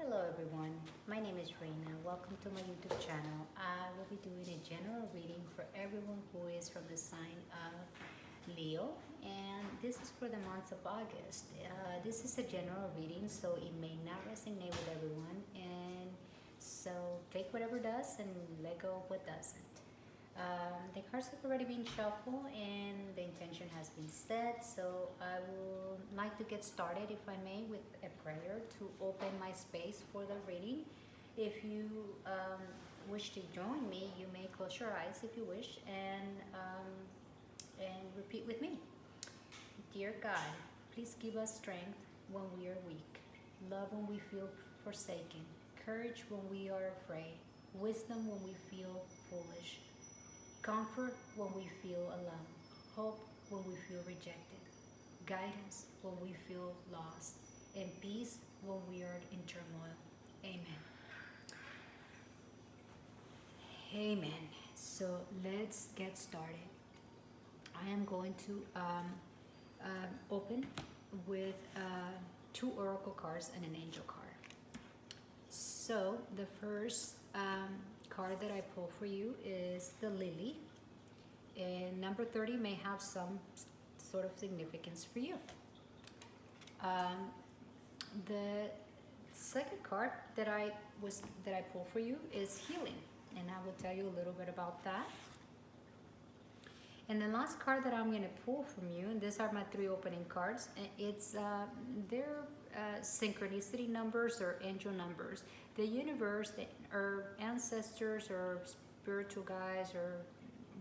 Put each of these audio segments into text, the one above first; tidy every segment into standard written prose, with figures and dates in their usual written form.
Hello everyone, my name is Reina. Welcome to my YouTube channel. I will be doing a general reading for everyone who is from the sign of Leo, and this is for the month of August. This is a general reading, so it may not resonate with everyone, and so take whatever does and let go of what doesn't. The cards have already been shuffled and the intention has been set, so I would like to get started, if I may, with a prayer to open my space for the reading. If you wish to join me, you may close your eyes if you wish and repeat with me. Dear God, please give us strength when we are weak, love when we feel forsaken, courage when we are afraid, wisdom when we feel foolish, comfort when we feel alone, hope when we feel rejected, guidance when we feel lost, and peace when we are in turmoil. Amen. Amen. So let's get started. I am going to open with two oracle cards and an angel card. So the first card that I pull for you is the Lily, and number 30 may have some sort of significance for you. The second card that I pull for you is Healing, and I will tell you a little bit about that. And the last card that I'm going to pull from you, and these are my three opening cards, it's they're synchronicity numbers or angel numbers. The universe, or ancestors, or spiritual guides, or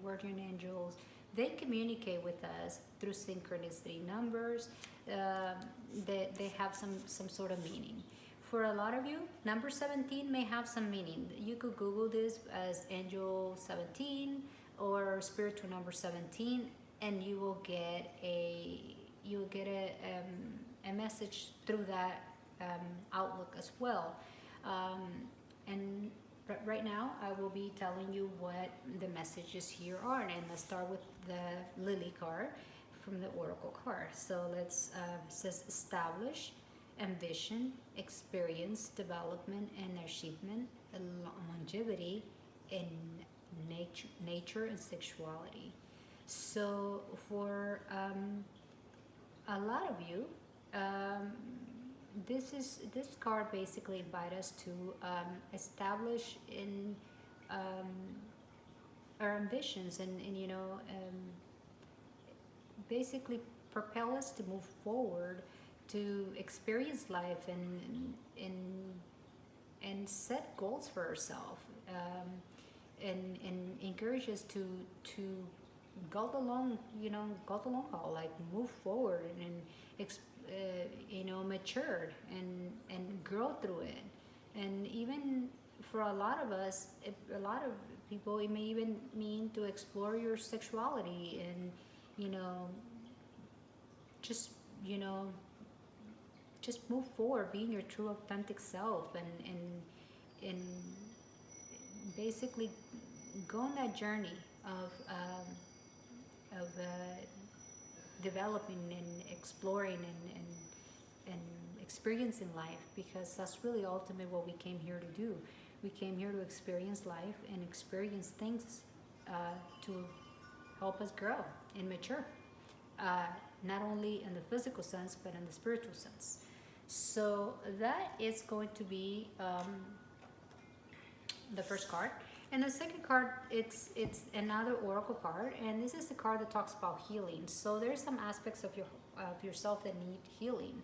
guardian angels, they communicate with us through synchronicity numbers. They have some sort of meaning. For a lot of you, number 17 may have some meaning. You could Google this as Angel 17 or spiritual number 17, and you will get a message through that outlook as well. And right now I will be telling you what the messages here are, and let's start with the Lily card from the oracle card. So let's says establish, ambition, experience, development, and achievement, longevity, and nature and sexuality. So for a lot of you, this card basically invites us to establish in our ambitions, and basically propel us to move forward, to experience life and set goals for ourselves, and encourage us to go the long haul, like move forward and mature and grow through it. And even for a lot of us, a lot of people, it may even mean to explore your sexuality and just just move forward, being your true authentic self, and basically go on that journey of developing and exploring and experiencing life, because that's really ultimately what we came here to do. We came here to experience life and experience things to help us grow and mature, not only in the physical sense but in the spiritual sense. So that is going to be the first card. And the second card, it's another oracle card, and this is the card that talks about healing. So there's some aspects of yourself that need healing,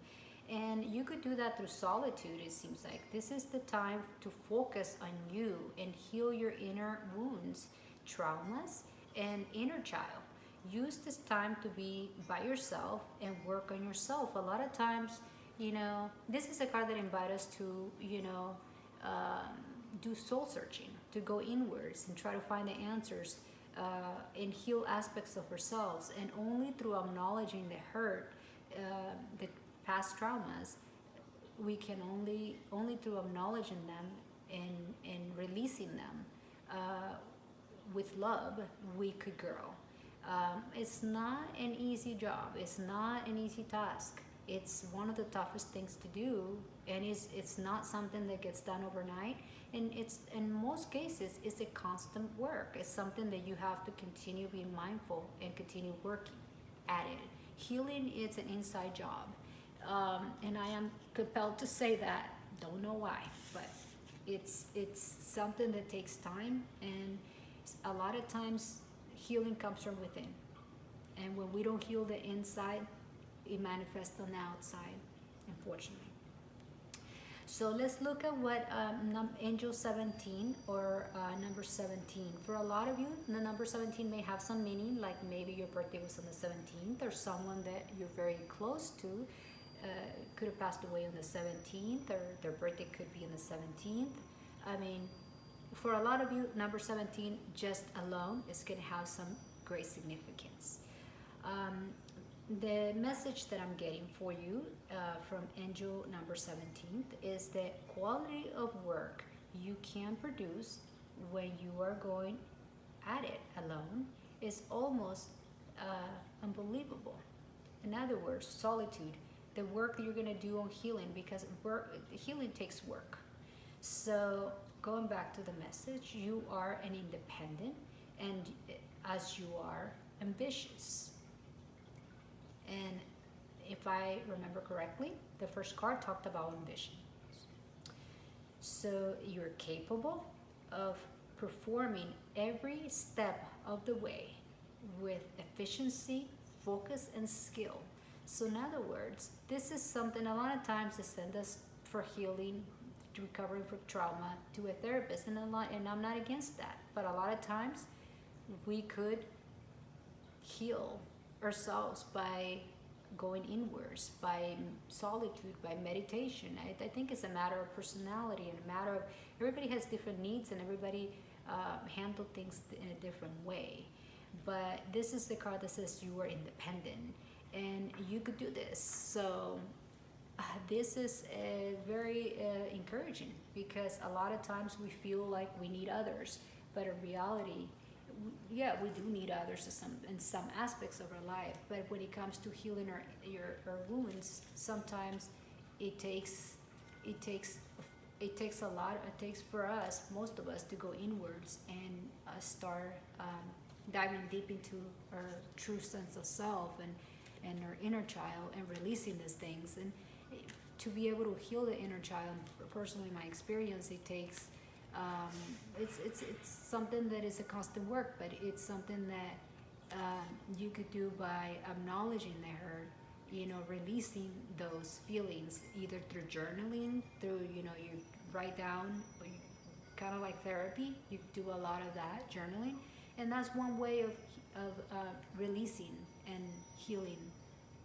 and you could do that through solitude. It seems like this is the time to focus on you and heal your inner wounds, traumas, and inner child. Use this time to be by yourself and work on yourself. A lot of times, this is a card that invites us to do soul searching, to go inwards and try to find the answers, and heal aspects of ourselves. And only through acknowledging the hurt, the past traumas, we can only through acknowledging them and releasing them with love, we could grow. It's not an easy job. It's not an easy task. It's one of the toughest things to do, and it's not something that gets done overnight. And it's in most cases it's a constant work. It's something that you have to continue being mindful and continue working at it. Healing is an inside job, and I am compelled to say that. Don't know why, but it's something that takes time, and a lot of times healing comes from within. And when we don't heal the inside, it manifests on the outside, unfortunately. So let's look at what angel 17 or number 17. For a lot of you, the number 17 may have some meaning, like maybe your birthday was on the 17th, or someone that you're very close to could have passed away on the 17th, or their birthday could be on the 17th. I mean, for a lot of you, number 17 just alone is going to have some great significance. The message that I'm getting for you from angel number 17 is the quality of work you can produce when you are going at it alone is almost unbelievable. In other words, solitude, the work that you're going to do on healing, because healing takes work. So going back to the message, you are an independent, and as you are ambitious. And if I remember correctly, the first card talked about ambition. So you're capable of performing every step of the way with efficiency, focus, and skill. So in other words, this is something a lot of times they send us for healing, recovering from trauma, to a therapist, and I'm not against that. But a lot of times we could heal ourselves by going inwards, by solitude, by meditation. I think it's a matter of personality, and a matter of everybody has different needs, and everybody handle things in a different way. But this is the card that says you are independent and you could do this. So this is very encouraging, because a lot of times we feel like we need others, but in reality, yeah, we do need others in some aspects of our life. But when it comes to healing our wounds, sometimes it takes a lot. It takes for us, most of us, to go inwards and start diving deep into our true sense of self and our inner child, and releasing these things. And to be able to heal the inner child, personally, in my experience, it takes it's something that is a constant work, but it's something that you could do by acknowledging the hurt, releasing those feelings, either through journaling, through you write down, or kind of like therapy. You do a lot of that journaling, and that's one way of releasing and healing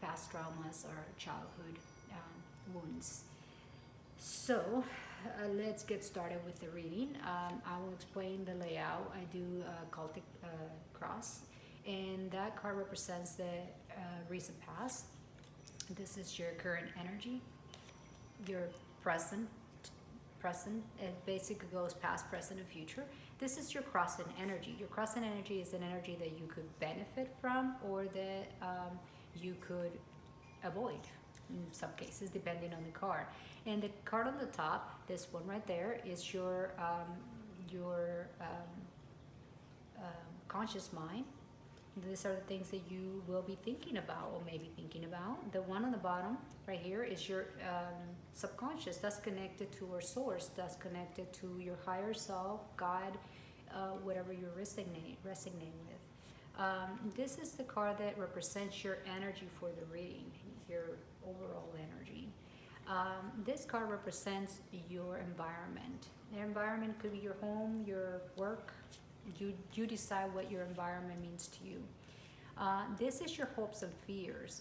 past traumas or childhood wounds. So let's get started with the reading. I will explain the layout. I do a cultic cross, and that card represents the recent past. This is your current energy, your present. It basically goes past, present, and future. This is your crossing energy. Your crossing energy is an energy that you could benefit from, or that you could avoid in some cases, depending on the card. And the card on the top, this one right there, is your conscious mind. These are the things that you will be thinking about, or maybe thinking about. The one on the bottom right here is your subconscious. That's connected to our source. That's connected to your higher self, God, whatever you resonate with. This is the card that represents your energy for the reading, your overall energy. This card represents your environment. Your environment could be your home, your work. You decide what your environment means to you. This is your hopes and fears,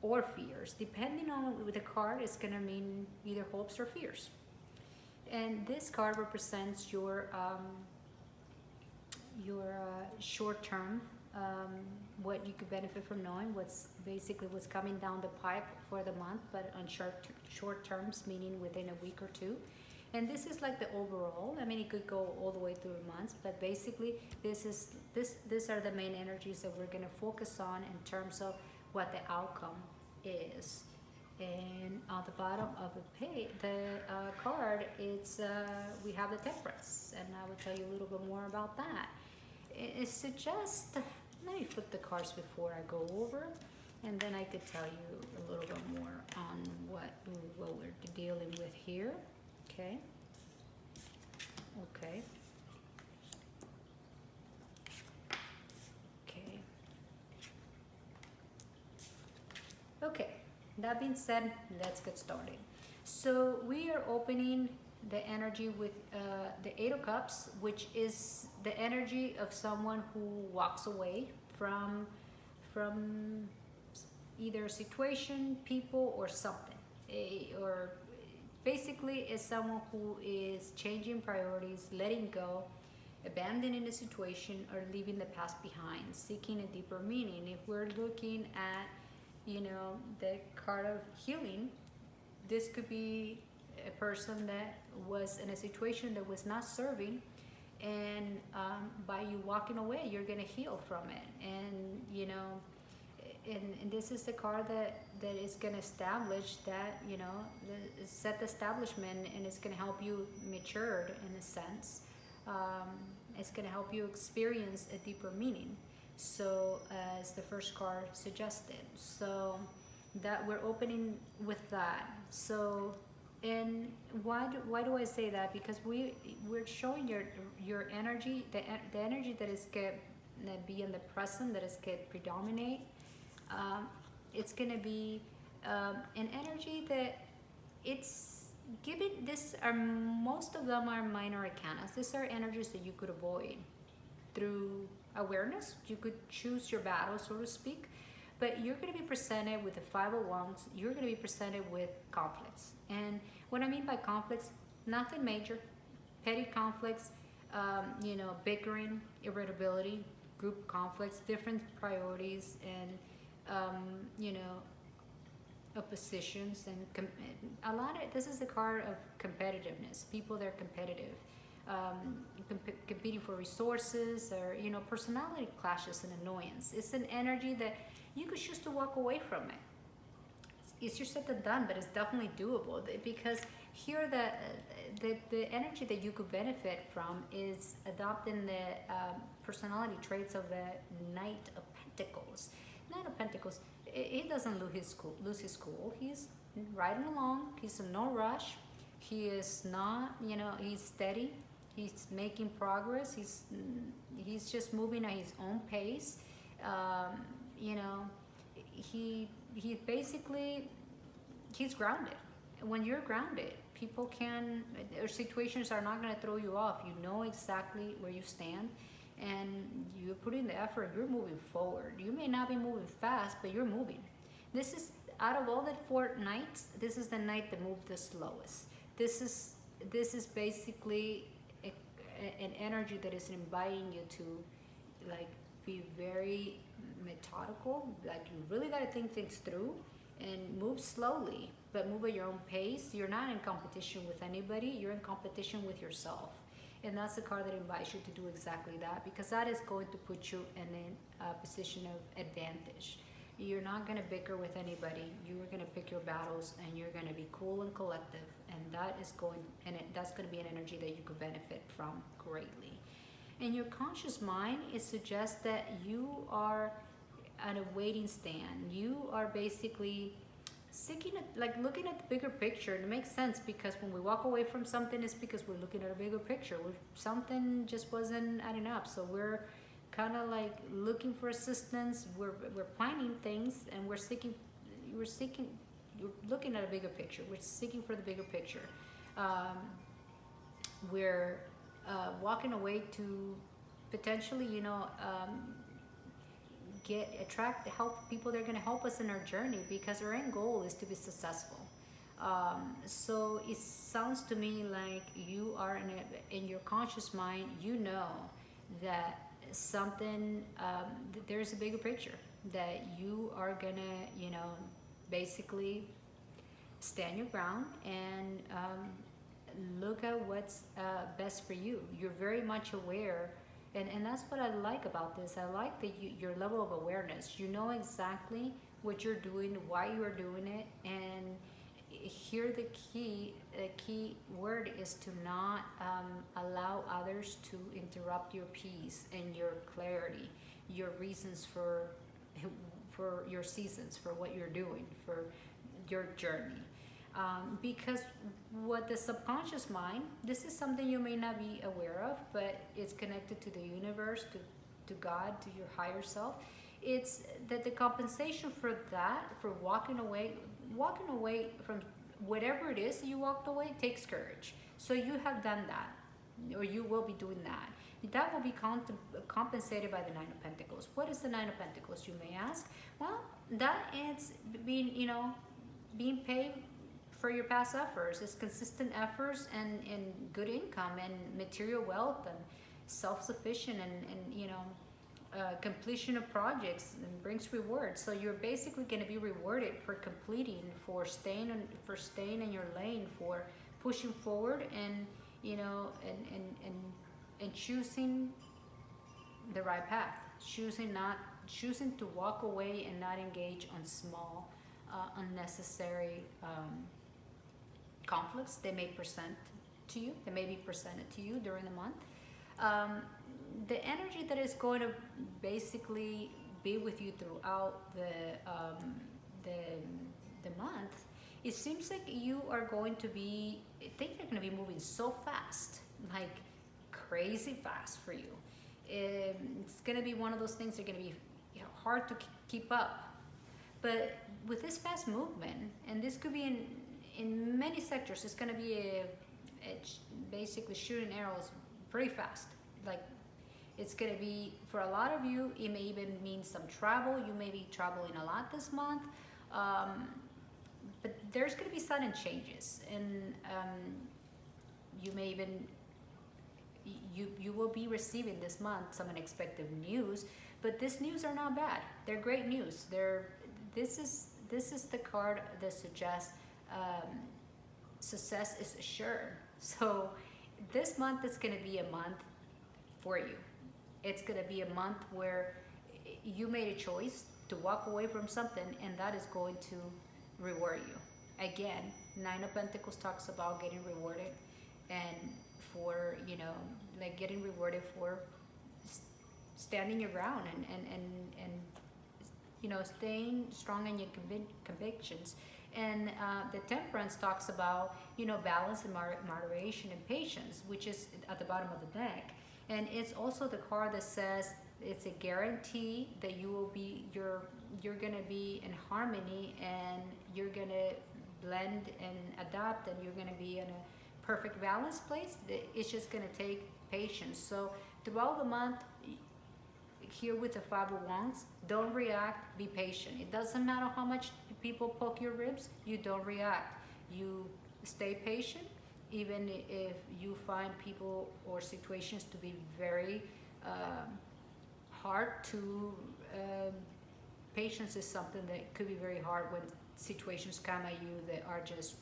or fears. Depending on the card, it's going to mean either hopes or fears. And this card represents your short-term, what you could benefit from knowing, what's coming down the pipe for the month, but on short terms, meaning within a week or two. And this is like the overall. I mean, it could go all the way through months, but basically, these are the main energies that we're going to focus on in terms of what the outcome is. And on the bottom of the card, it's we have the Temperance, and I will tell you a little bit more about that. It suggests. Let me flip the cards before I go over, and then I could tell you a little bit more on what we're dealing with here. Okay. Okay. Okay. Okay. That being said, let's get started. So we are opening the energy with the Eight of Cups, which is the energy of someone who walks away from either a situation, people, or something. Or basically is someone who is changing priorities, letting go, abandoning the situation, or leaving the past behind, seeking a deeper meaning. If we're looking at, the card of healing, this could be a person that was in a situation that was not serving, and by you walking away, you're gonna heal from it. And and this is the card that is gonna establish that, set the establishment, and it's gonna help you mature in a sense. It's gonna help you experience a deeper meaning. So as the first card suggested, so that we're opening with that. So, and why do I say that? Because we're showing your energy, the energy that is going to be in the present, that is going to predominate. It's going to be an energy that it's given. This are most of them are minor arcanas. These are energies that you could avoid through awareness. You could choose your battle, so to speak. But you're going to be presented with the Five of Wands. You're going to be presented with conflicts. And what I mean by conflicts, nothing major, petty conflicts, bickering, irritability, group conflicts, different priorities, and, oppositions. And a lot of, this is the card of competitiveness. People that are competitive. Competing for resources, or personality clashes and annoyance. It's an energy that you could choose to walk away from it. It's easier said than done, but it's definitely doable, because here the energy that you could benefit from is adopting the personality traits of the Knight of Pentacles. Knight of Pentacles, he doesn't lose his cool. He's riding along. He's in no rush. He is not, he's steady. He's making progress. He's just moving at his own pace. He basically, he's grounded. When you're grounded, people can, or situations are not going to throw you off. You know exactly where you stand, and you put in the effort. You're moving forward. You may not be moving fast, but you're moving. This is, out of all the 4 nights, this is the night that moved the slowest. This is basically an energy that is inviting you to, like, be very methodical. Like, you really got to think things through and move slowly, but move at your own pace. You're not in competition with anybody. You're in competition with yourself. And that's the card that invites you to do exactly that, because that is going to put you in a position of advantage. You're not going to bicker with anybody. You're going to pick your battles, and you're going to be cool and collective. And that's going to be an energy that you could benefit from greatly. In your conscious mind, it suggests that you are at a waiting stand. You are basically seeking, looking at the bigger picture. And it makes sense, because when we walk away from something, it's because we're looking at a bigger picture. Something just wasn't adding up. So we're kind of like looking for assistance. We're planning things, and we're looking at a bigger picture. We're seeking for the bigger picture. We're walking away to potentially, help people that are going to help us in our journey, because our end goal is to be successful. So it sounds to me like you are in your conscious mind, that something, there's a bigger picture, that you are gonna, basically stand your ground and look at what's best for you. You're very much aware, and that's what I like about this. I like that your level of awareness. You know exactly what you're doing, why you're doing it, and here the key word is to not allow others to interrupt your peace and your clarity, your reasons for your seasons, for what you're doing, for your journey. Because what the subconscious mind, this is something you may not be aware of, but it's connected to the universe, to God, to your higher self. It's that the compensation for that, for walking away from whatever it is you walked away, takes courage. So you have done that, or you will be doing that. That will be compensated by the Nine of Pentacles. What is the Nine of Pentacles, you may ask? Well, that is being paid for your past efforts. It's consistent efforts and good income and material wealth and self-sufficient and completion of projects and brings rewards. So you're basically going to be rewarded for completing, for staying in your lane, for pushing forward, and and choosing the right path, choosing to walk away and not engage on small unnecessary conflicts they may present to you, they may be presented to you during the month. um, the energy that is going to basically be with you throughout the month, it seems like you are going to be, things are going to be moving so fast, like crazy fast for you. It's going to be one of those things that are going to be hard to keep up. But with this fast movement, and this could be in many sectors, it's going to be basically shooting arrows pretty fast. Like, it's going to be, for a lot of you, it may even mean some travel. You may be traveling a lot this month. But there's going to be sudden changes, and you may even you will be receiving this month some unexpected news. But these news are not bad. They're great news. This is the card that suggests success is assured. So this month is going to be a month for you. It's going to be a month where you made a choice to walk away from something, and that is going to reward you. Again, Nine of Pentacles talks about getting rewarded, and for like getting rewarded for standing your ground and staying strong in your convictions. And the Temperance talks about balance and moderation and patience, which is at the bottom of the deck. And it's also the card that says it's a guarantee that you're gonna be in harmony, and you're gonna blend and adapt, and you're gonna be in a perfect balance place. It's just gonna take patience. So throughout the month, here with the Five of Wands, don't react, be patient. It doesn't matter how much people poke your ribs, you don't react. You stay patient, even if you find people or situations to be very hard to. Patience is something that could be very hard when situations come at you that are just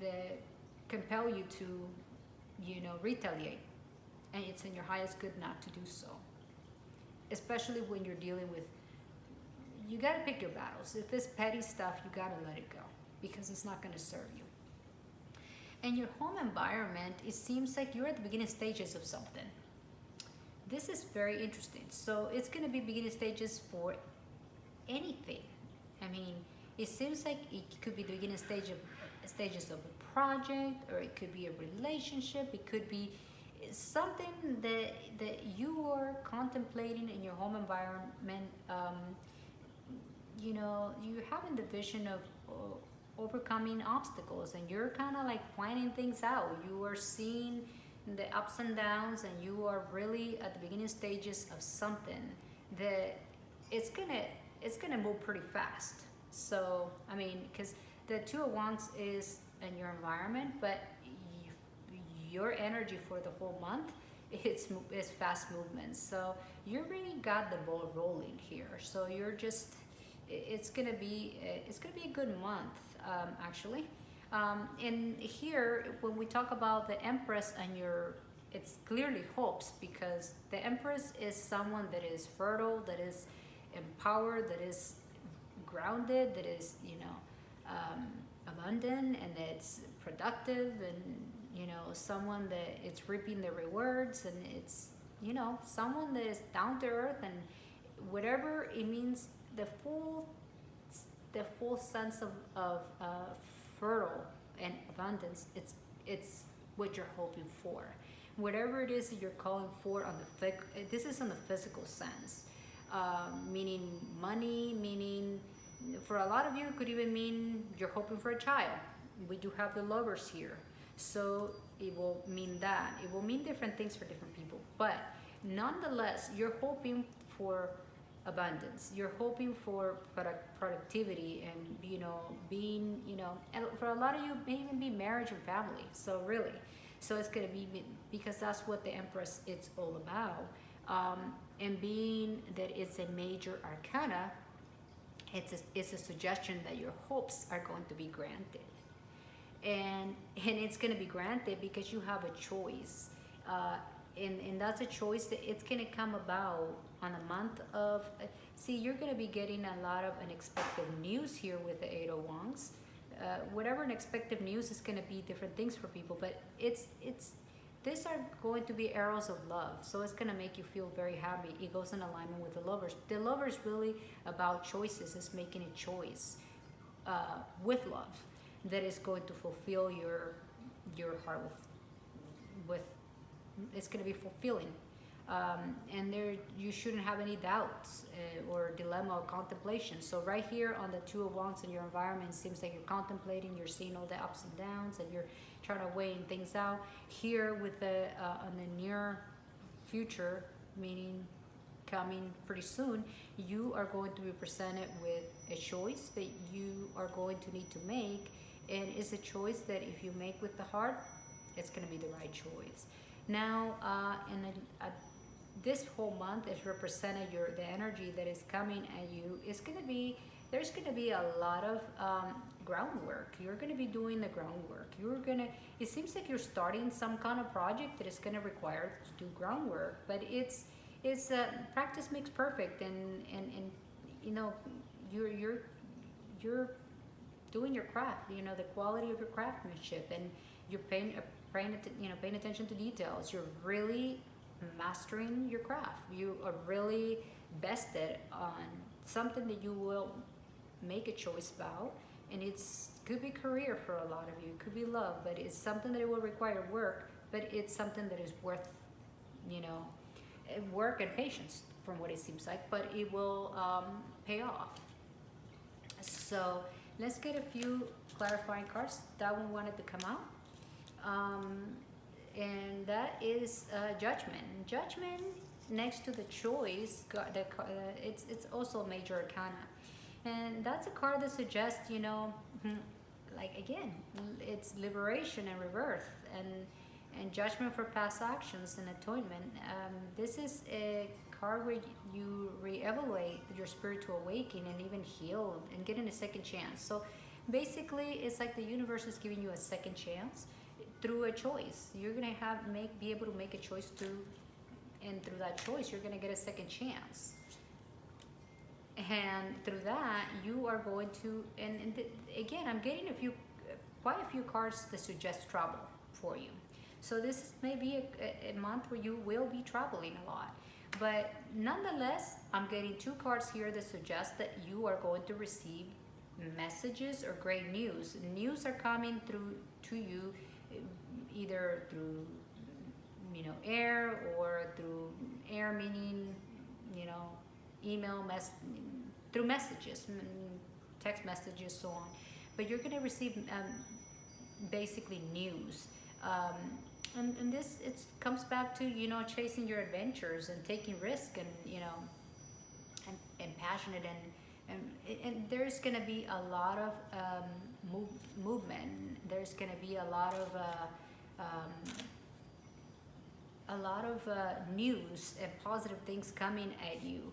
that compel you to retaliate, and it's in your highest good not to do so, especially when you're dealing with, you got to pick your battles. If it's petty stuff, you got to let it go, because it's not going to serve you. And your home environment, it seems like you're at the beginning stages of something. This is very interesting. So it's going to be beginning stages for anything. I mean, it seems like it could be the beginning stages of a project, or it could be a relationship. It could be something that you are contemplating in your home environment. You're having the vision of overcoming obstacles, and you're kind of like planning things out. You are seeing the ups and downs, and you are really at the beginning stages of something that it's gonna move pretty fast. So I mean, because the Two of Wands is in your environment, but your energy for the whole month is fast movement. So you really got the ball rolling here. So you're just, it's gonna be a good month, actually. And here, when we talk about the Empress and it's clearly hopes, because the Empress is someone that is fertile, that is empowered, that is grounded, that is, abundant, and it's productive, and someone that it's reaping the rewards, and it's someone that is down to earth, and whatever it means, the full sense of fertile and abundance. It's what you're hoping for, whatever it is that you're calling for on the this is on the physical sense, meaning money, meaning for a lot of you it could even mean you're hoping for a child. We do have the lovers here, so it will mean that. It will mean different things for different people, but nonetheless, you're hoping for abundance. You're hoping for productivity, and being, and for a lot of you, may even be marriage and family. So really, so it's gonna be, because that's what the Empress it's all about. And being that it's a major arcana, it's a suggestion that your hopes are going to be granted, and it's going to be granted because you have a choice, and that's a choice that it's going to come about on a month of. See, you're going to be getting a lot of unexpected news here with the Eight of Wands. Whatever unexpected news is going to be different things for people, but it's these are going to be arrows of love, so it's going to make you feel very happy. It goes in alignment with the lovers. The lover is really about choices. It's making a choice with love that is going to fulfill your heart with it's going to be fulfilling, and there you shouldn't have any doubts or dilemma or contemplation. So right here on the Two of Wands in your environment, seems like you're contemplating, you're seeing all the ups and downs, and you're trying to weigh things out. Here with the on the near future, meaning coming pretty soon, you are going to be presented with a choice that you are going to need to make, and it's a choice that if you make with the heart, it's going to be the right choice. Now, this whole month is represented the energy that is coming at you. It's going to be, there's going to be a lot of groundwork. You're going to be doing the groundwork. It seems like you're starting some kind of project that is going to require to do groundwork, but it's practice makes perfect, and you're doing your craft, the quality of your craftsmanship, and you're paying attention to details. You're really mastering your craft. You are really vested on something that you will make a choice about, and it's could be career for a lot of you, it could be love, but it's something that it will require work, but it's something that is worth work and patience from what it seems like, but it will pay off. So let's get a few clarifying cards. That one wanted to come out, and that is Judgment. Judgment next to the Choice, it's also a major arcana, and that's a card that suggests like again, it's liberation and rebirth, and judgment for past actions and atonement. This is a card where you reevaluate your spiritual awakening and even heal and getting a second chance. So basically, it's like the universe is giving you a second chance through a choice. You're gonna be able to make a choice and through that choice, you're gonna get a second chance. And through that, you are going to, again, I'm getting quite a few cards that suggest travel for you. So this may be a month where you will be traveling a lot. But nonetheless, I'm getting two cards here that suggest that you are going to receive messages or great news. News are coming through to you, either through air, or through air meaning email, through messages, text messages, so on. But you're going to receive basically news. And this comes back to chasing your adventures and taking risk, and and passionate, and there's going to be a lot of movement. There's going to be a lot of news and positive things coming at you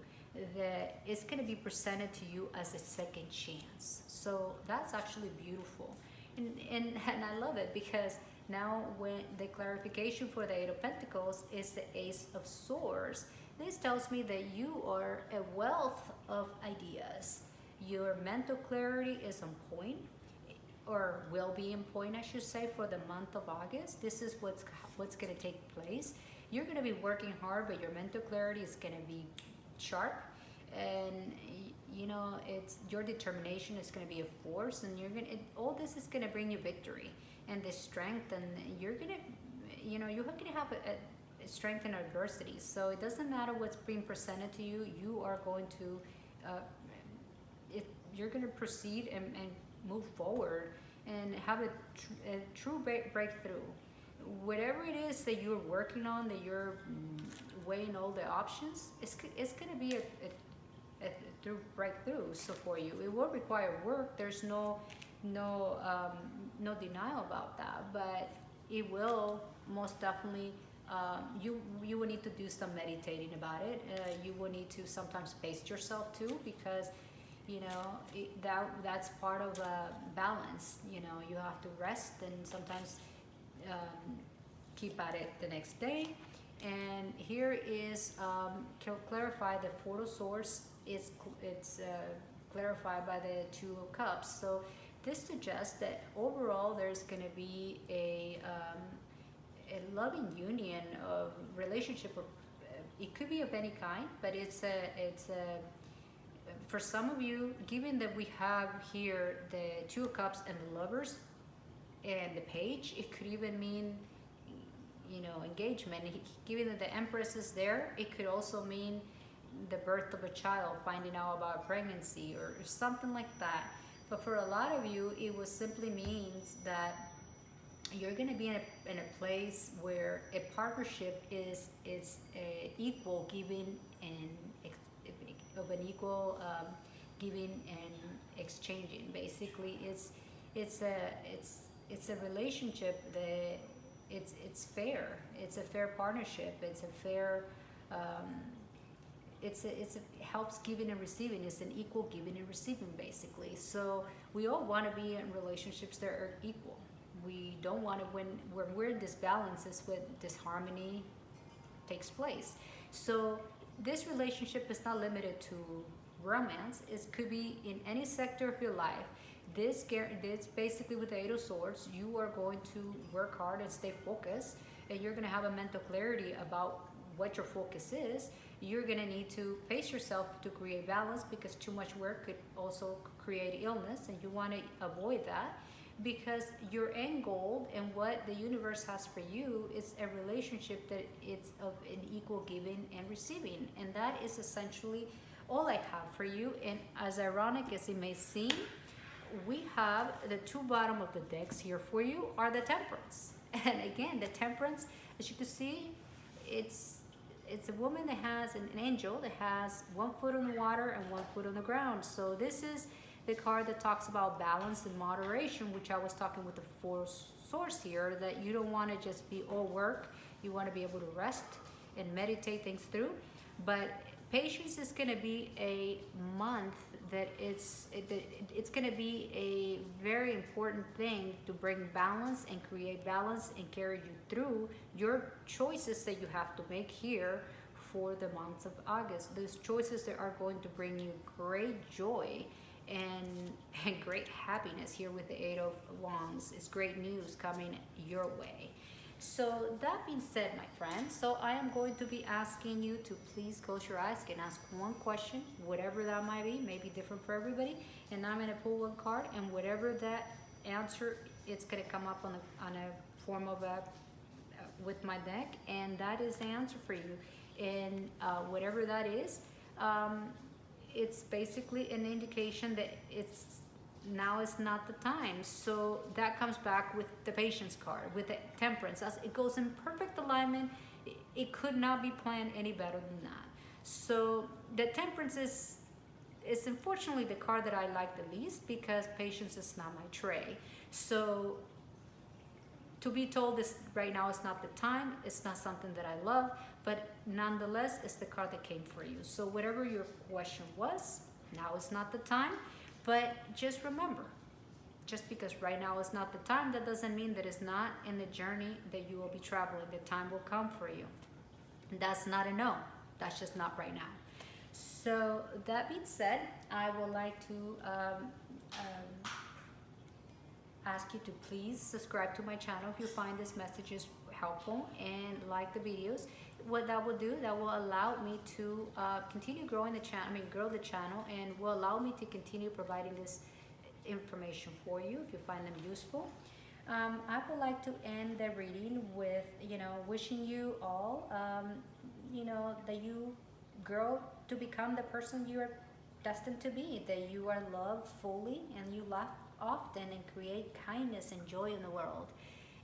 that is going to be presented to you as a second chance. So that's actually beautiful, and I love it, because now when the clarification for the Eight of Pentacles is the Ace of Swords, this tells me that you are a wealth of ideas. Your mental clarity is on point, or will be in point, I should say, for the month of August. This is what's going to take place. You're going to be working hard, but your mental clarity is going to be sharp, and you know it's your determination is going to be a force, and all this is going to bring you victory and the strength, and you're going to, you're going to have a strength in adversity. So it doesn't matter what's being presented to you. You are going to, if you're going to proceed and move forward and have a true breakthrough. Whatever it is that you're working on, that you're weighing all the options, it's going to be a through breakthrough. So for you, it will require work. There's no denial about that, but it will most definitely. You will need to do some meditating about it. You will need to sometimes pace yourself too, because that's part of a balance. You have to rest and sometimes keep at it the next day. And here is clarify the photo source. It's clarified by the Two of Cups. So this suggests that overall there's going to be a loving union of relationship. It could be of any kind, but it's a for some of you, given that we have here the Two of Cups and the Lovers and the Page, it could even mean engagement. Given that the Empress is there, it could also mean the birth of a child, finding out about pregnancy or something like that. But for a lot of you, it was simply means that you're going to be in a place where a partnership is equal giving and of an equal giving and exchanging. Basically, it's a relationship that it's fair. It's a fair partnership. It's a fair. Helps giving and receiving. It's an equal giving and receiving, basically. So we all want to be in relationships that are equal. We don't want to, when we're in disbalances, with disharmony takes place. So this relationship is not limited to romance. It could be in any sector of your life. This basically, with the Eight of Swords, you are going to work hard and stay focused, and you're going to have a mental clarity about what your focus is. You're going to need to pace yourself to create balance, because too much work could also create illness, and you want to avoid that, because your end goal and what the universe has for you is a relationship that it's of an equal giving and receiving, and that is essentially all I have for you. And as ironic as it may seem, we have the two bottom of the decks here for you are the Temperance. And again, the Temperance, as you can see, it's a woman that has an angel that has 1 foot on the water and 1 foot on the ground. So this is the card that talks about balance and moderation, which I was talking with the Four Swords here, that you don't want to just be all work. You want to be able to rest and meditate things through. But patience is going to be a month that it's going to be a very important thing to bring balance and create balance and carry you through your choices that you have to make here for the month of August. Those choices that are going to bring you great joy and great happiness. Here with the Eight of Wands, it's great news coming your way. So that being said, my friends, so I am going to be asking you to please close your eyes and ask one question, whatever that might be, maybe different for everybody. And I'm going to pull one card, and whatever that answer, it's going to come up on a form of with my deck, and that is the answer for you. And whatever that is, it's basically an indication that now is not the time. So that comes back with the Patience card, with the Temperance. As it goes in perfect alignment, it could not be planned any better than that. So the Temperance is unfortunately the card that I like the least, because patience is not my trait. So to be told this right now is not the time, it's not something that I love, but nonetheless, it's the card that came for you. So whatever your question was, now is not the time. But just remember, just because right now is not the time, that doesn't mean that it's not in the journey that you will be traveling. The time will come for you. That's not a no. That's just not right now. So that being said, I would like to um, ask you to please subscribe to my channel if you find this message is helpful, and like the videos. What that will do, that will allow me to continue growing the channel, grow the channel, and will allow me to continue providing this information for you if you find them useful. I would like to end the reading with, wishing you all, that you grow to become the person you are destined to be, that you are loved fully and you laugh often and create kindness and joy in the world.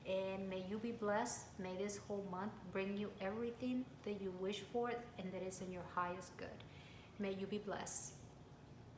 And may you be blessed. May this whole month bring you everything that you wish for and that is in your highest good. May you be blessed.